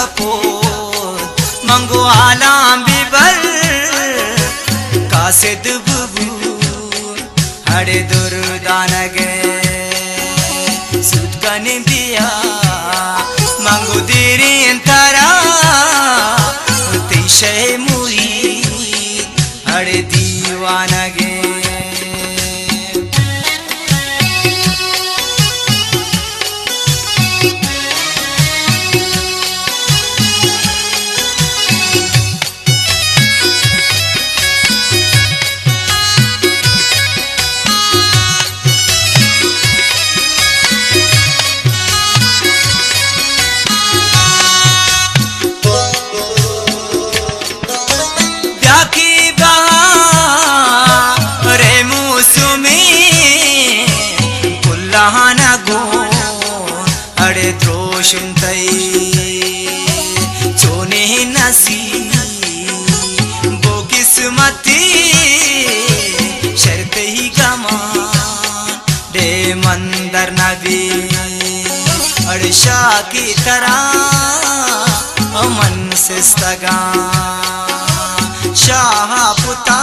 कपोत मंगो आलाम Bieber कासिद बुबू हरे दुर्दानगे सुत कने दिया मंगो तेरी अंतरा तेशे मुरी हरे दीवानगे अरे द्रोशुंतई चोने नसी वो किस्मती शर्त ही गमा दे मंदर नबी अरे शाह की तरह मन से स्तगा शाह पुता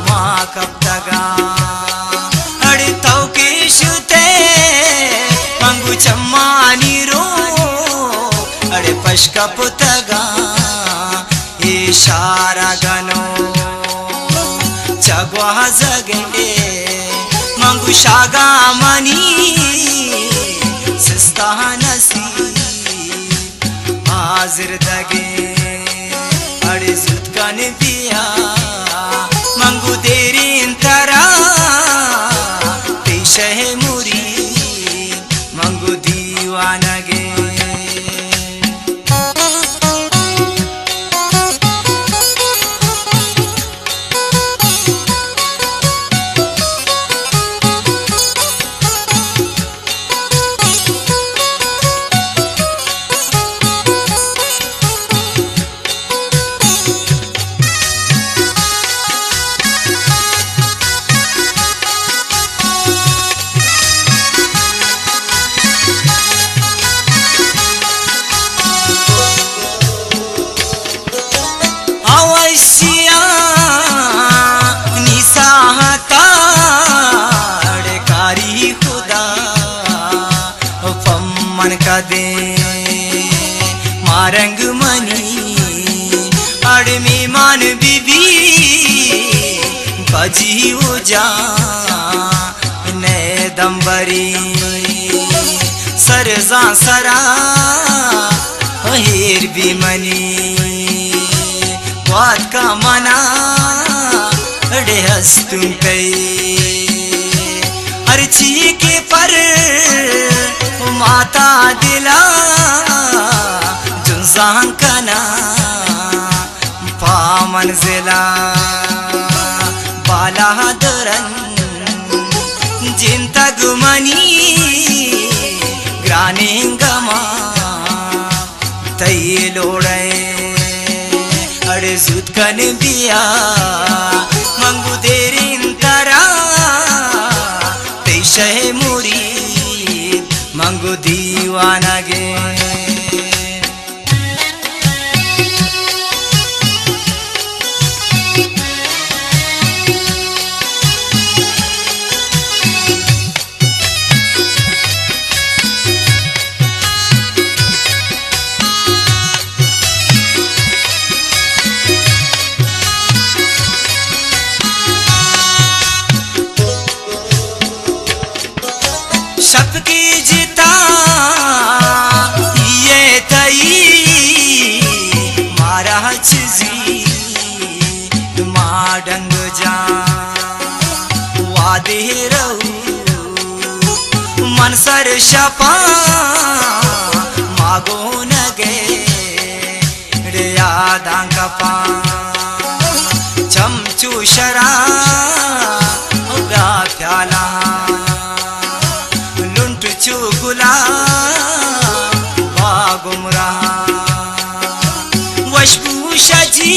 माँ कब तगा अरे तो की शुते मंगू चम्मानी रो अरे पशका पुतगा इशारा गनो चगवा जगे मंगू शागा मनी सिस्ता नसी हाजिर दगे अरे जुत कन दिया मंगू देरी इंतरा पेशे मुरी मंगू दीवानगे का दे मारंग मनी अड़मी मान बीबी बजी उजा ने दम्बरी सरजा सरा हेर भी मनी वाद का मना अड़े हस्तुं कई अर्ची के पर माता दिला जुजान कना पामन जिला बाला दरन जिंता गुमनी ग्रानेंगमा तई लोड़े अड़े जुत कन दिया मंगू देरिन तरा तेशे मुरी मंगू दीवानगे सबकी जिता ये तई मारा चीजी माडंग जा वादे रहू मनसर शपा मागो न गे रे यादां कपा चमचू शरा गा प्याला चुगुला बागुमरा वशपूशा जी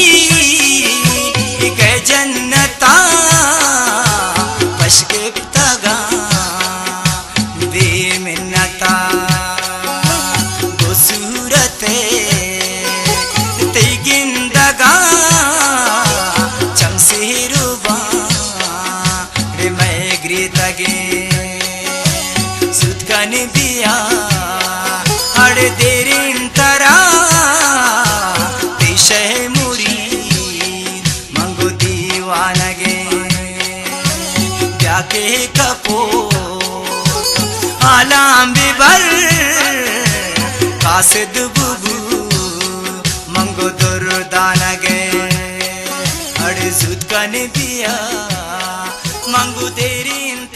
के जन्नता पशके तगा बेमिन्नता वो सूरत कने दिया अड़े देरिन तरा पेशे मुरी मंगो दीवानगे ब्याके कपो आलाम बिबर कासिद बुबू मंगो दुर्दानगे अड़े जुद कने दिया मंगो देरिन